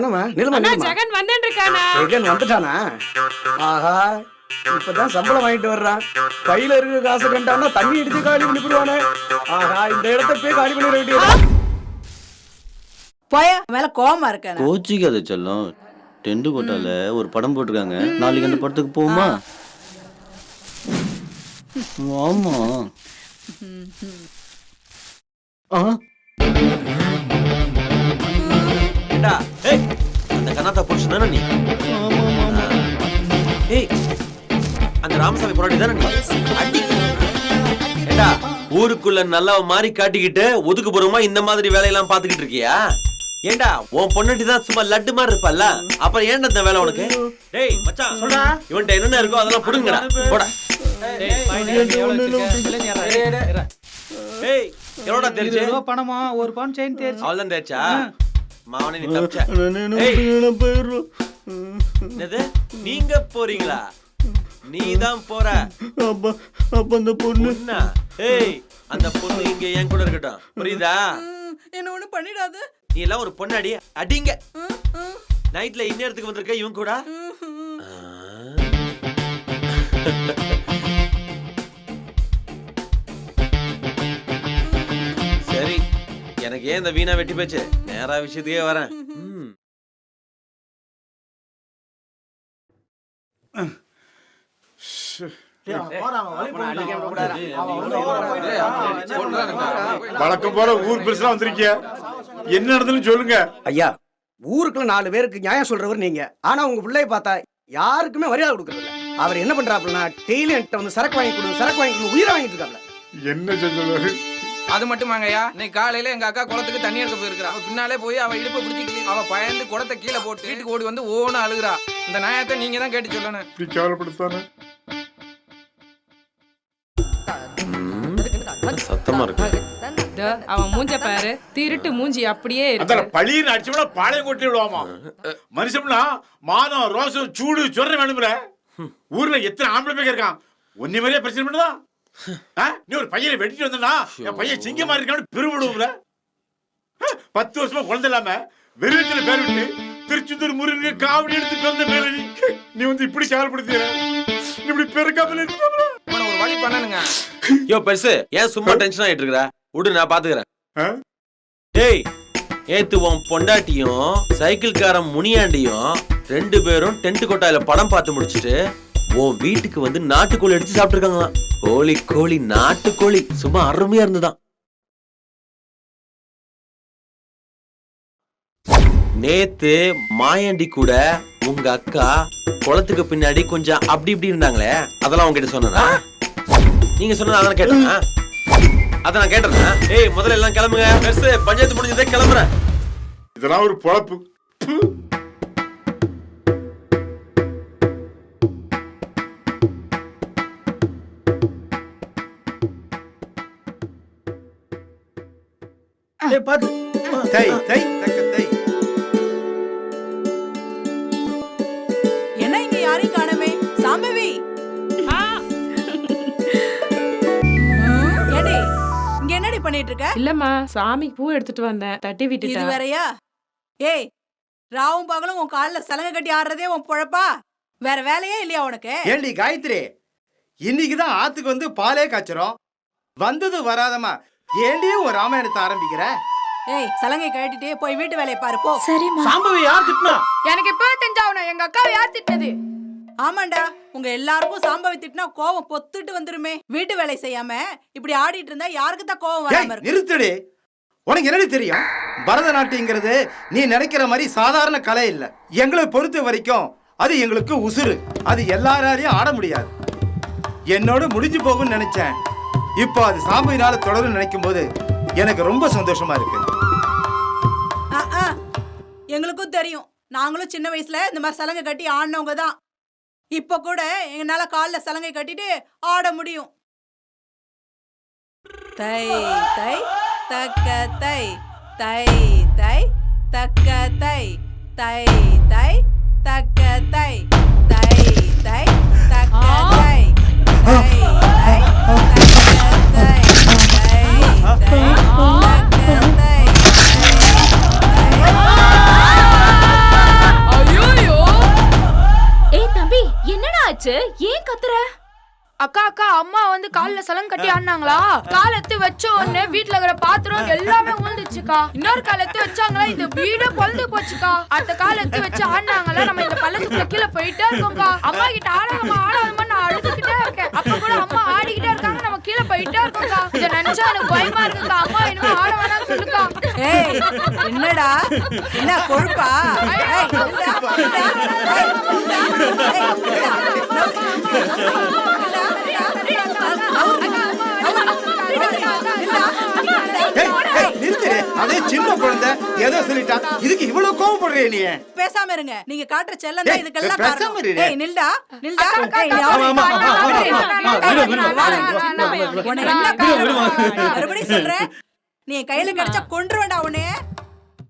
ஜெகன் வந்துட்டானா? ஆஹா, இப்பதான் சம்பளம் வாங்கிட்டு வர்றான். கையில இருக்க காசு கண்டானா தண்ணி அடிச்சு காலி பண்ணி போடுவானே. ஆஹா, இந்த இடத்த போய் காலி பண்ணிட வேண்டியது. போய மேல கோவமா இருக்க. கோச்சிக்காத செல்லம். டெண்டு கோட்டால ஒரு படம் போட்டிருக்காங்க. நாளைக்கு அந்த படத்துக்கு போமா? ஆமா. ஏண்டா, ஏய், அந்த கண்ணாத்தா புருஷன் தானே நீ? ஏய், அந்த ராமசாமி பொண்டாட்டி தானே நீ? ஏண்டா, ஊருக்குள்ள நல்லா மாறி காட்டிக்கிட்டு ஒதுக்குப்புறமா இந்த மாதிரி வேலையெல்லாம் பாத்துக்கிட்டு இருக்கியா? ஏண்டா, உன் பொண்டாட்டி தான் சும்மா லட்டு மாதிரி இருப்பல்ல, அப்புறம் ஏன்டா இந்த வேலை உனக்கு? டேய் மச்சான், சொல்றா, இவன்ட்ட என்னென்ன இருக்கோ அதெல்லாம் புடுங்கடா. போடா. ஏய், எவ்வளோடா தெரிஞ்சு? பணமா? ஒரு பவுன் செயின் தெரிஞ்சு. அவ்வளவுதான் தேச்சா? மாவனே நீ தப்பிச்ச. என்னது? நீங்க போறீங்களா? நீதான் போற. அப்ப அந்த பொண்ணு. ஏய், அந்த பொண்ணு இங்க என் கூட இருக்கட்டும், புரியுதா? என்ன ஒண்ணு பண்ணிடாத. நீ எல்லாம் ஒரு பொண்ணாடி, அடிங்க. நைட்ல இந்நேரத்துக்கு வந்திருக்க இவன் கூட? சரி, எனக்கு ஏன் இந்த வீணா வெட்டி போச்சு? நேரா விஷயத்துக்கே வரேன். வழக்கம் போல ஊர் பெருசா வந்திருக்கிய, என்ன நடந்ததுன்னு சொல்லுங்க. ஐயா, ஊருக்குள்ள 4 பேருக்கு நியாயம் சொல்றவர் நீங்க. ஆனா உங்க பிள்ளைய பார்த்தா யாருக்குமே மரியாதை கொடுக்கறது இல்ல. அவர் என்ன பண்றாப்புலன்னா, டெய்லி என்கிட்ட வந்து சரக்கு வாங்கி கொடு உயிரை வாங்கிட்டு இருக்காப்ல. என்ன சொல்லுவாரு? அது மட்டுமாங்கய்யா, இன்னைக்கு காலையில எங்க அக்கா குளத்துக்கு தண்ணி எடுக்க போயிருக்கா. அவ பின்னாலே போய் அவ இடுப்பை பிடிச்சி அவ பயந்து குடத்தை கீழே போட்டு வீட்டுக்கு ஓடி வந்து ஓன்னு அழுகுறா. இந்த நியாயத்தை நீங்க தான் கேட்டு சொல்லணும். இப்படி கேவலப்படுத்தானே. சத்தமா இருக்கு. அவன் மூஞ்ச பாரு, திருட்டு மூஞ்சி அப்படியே இருக்கு. அத பழின்னு அடிச்சோம்னா பாளையம் கொட்டி விடுவாமா. மனுஷம்னா மானம் ரோசம் சூடு சொரணை வேணும்ல. ஊர்ல எத்தனை ஆம்பளை பேர் இருக்கான், ஒன்னே மாதிரியே பிரச்சனை பண்ணுதா? நீ ஒரு பையனை வெட்டிட்டு வந்தா என் பையன் சிங்கமா இருக்கான்னு பெருமிடுவோம்ல. 10 வருஷமா குழந்தை இல்லாம வெறுத்துல பேர் விட்டு திருச்செந்தூர் முருகனுக்கு காவடி எடுத்து பிறந்த பேர் நீ வந்து இப்படி கேவலப்படுத்திய. நீ இப்படி பெருக்காமல ஒரு வழி பண்ணனுங்க. யோ பெருசு, ஏன் சும்மா டென்ஷன் ஆயிட்டு இருக்கற? விடு, நான் பாத்துக்கிறேன். டேய், ஏத்து உன் பொண்டாட்டியும் சைக்கிள்காரன் முனியாண்டியும் 2 பேரும் டென்ட் கொட்டாயில படம் பார்த்து முடிச்சிட்டு உன் வீட்டுக்கு வந்து நாட்டுக்கோழி அடிச்சு சாப்பிட்டுருக்காங்களாம். கோழி நாட்டுக்கோழி சும்மா அருமையா இருந்துதான். நேத்து மாயாண்டி கூட உங்க அக்கா குளத்துக்கு பின்னாடி கொஞ்சம் அப்படி இப்படி இருந்தாங்களே, அதெல்லாம் உங்ககிட்ட சொன்னா? நீங்க சொன்னது அதான் கேட்டேன். அதான் நான் கேட்டேன். ஏய், முதல்ல எல்லாம் கிளம்புங்க. பெருசு, பஞ்சாயத்து முடிஞ்சதே கிளம்புறேன். இதெல்லாம் ஒரு பொழப்பு. பாத்து தை தை தக்க தை. என்ன இங்க யாரையும் காணமே? சாம்பவி, ஏடி இங்க என்னடி பண்ணிட்டு இருக்க? இல்லம்மா, சாமிக்கு பூ எடுத்துட்டு வந்தேன், தட்டி விட்டுட்டேன். இது வேறயா? ஏய், ராவும் பகலும் உன் கால்ல சலங்கை கட்டி ஆடுறதே உன் பொழப்பா? வேற வேலையே இல்லையா உனக்கு? ஏண்டி காயத்ரி, இன்னைக்குதான் ஆத்துக்கு வந்து பாலே காய்ச்சறோம். வந்தது வராதமா ஏண்டி ஒரு ராமாயணத்தை ஆரம்பிக்கிற? ஏய், சலங்கை கட்டிட்டே போய் வீட்டு வேலையை பாரு போ. சரிம்மா. சாம்பவி யார் திட்டினா? எனக்கு எப்ப தெரிஞ்சாவணும் எங்க அக்காவை யார் திட்டினது? ஆமாண்டா, உங்க எல்லாருக்கும் சாம்பவி திட்டினா கோவம் பொத்துட்டு வந்துருமே. வீட்டு வேலை செய்யாம இப்படி ஆடிட்டு இருந்தா யாருக்கு தான் கோவம் வராம இருக்கு? நிறுத்தடி. உனக்கு என்னடி தெரியும்? பரதநாட்டியங்கிறது நீ நினைக்கிற மாதிரி சாதாரண கலை இல்ல. எங்களை பொறுத்த வரைக்கும் அது எங்களுக்கு உசுறு. அது எல்லாராலையும் ஆட முடியாது. என்னோட முடிஞ்சு போகும்னு நினைச்சேன். இப்போ அது சாம்பவினால தொடரும் நினைக்கும் போது எனக்கு ரொம்ப சந்தோஷமா இருக்கு. எங்களுக்கும் தெரியும், நாங்களும் சின்ன வயசுல இந்த மாதிரி சலங்கை கட்டி ஆடினவங்க தான். இப்ப கூட எங்களால கால்ல சலங்கை கட்டிட்டு ஆட முடியும். தை தை தக்க தை தை தை தக்க தை தை தை தக்க தை தை தை தக்க தை தை தை தக்க தை தை தை தக்க தை. அக்கா அக்கா அம்மா வந்து கால்ல சலங்க கட்டி ஆடினாங்களா? கால் எடுத்து வச்ச உடனே வீட்டுல இருக்கிற பாத்திரம் எல்லாமே உழுந்துச்சுக்கா. இன்னொரு கால் எடுத்து வச்சாங்களா, இந்த வீடே பொழுது போச்சுக்கா. அடுத்த கால் எடுத்து வச்சு ஆடினாங்களா, நம்ம இந்த பள்ளத்துக்குள்ள கீழே போயிட்டே இருக்கோம்க்கா. அம்மா கிட்ட ஆடாதம்மா நான் அழுதுகிட்டே இருக்கேன். அப்ப கூட அம்மா ஆடிக்கிட்டே இருக்காங்க, நம்ம கீழே போயிட்டே இருக்கோம்க்கா. இதை நினைச்சா எனக்கு பயமா இருக்குக்கா. அம்மா இனிமே ஆட வேணாம்னு சொல்லுக்கா. ஏய் என்னடா என்ன கொழுப்பா? ஏய், நில்லுடா, நில்லுடா. ஏய், நில்லுடா. ஏய், நில்லுடா. நிறுத்திடு. அதே சின்ன குழந்தை ஏதோ சொல்லிட்டா, இதுக்கு இவ்வளவு கோவப்படுறே நீ? பேசாம இருங்க. நீங்க காட்டுற செல்லம் தான் ஏய், இதுக்கெல்லாம் பேசாம காரணம். இருடா. ஏய் நில்டா, நில்டா. ஏய், நீ ஆமா, ஆமா, ஆமா, அவரை- ஆமா, ஆமா, ஏய், விடு, விடு, வாடா, விடு, உன்னை என்ன காரணம்? மறுபடியும் சொல்றேன், நீ என் கையில கிடைச்சா கொன்றுவேன்டா உன்னை.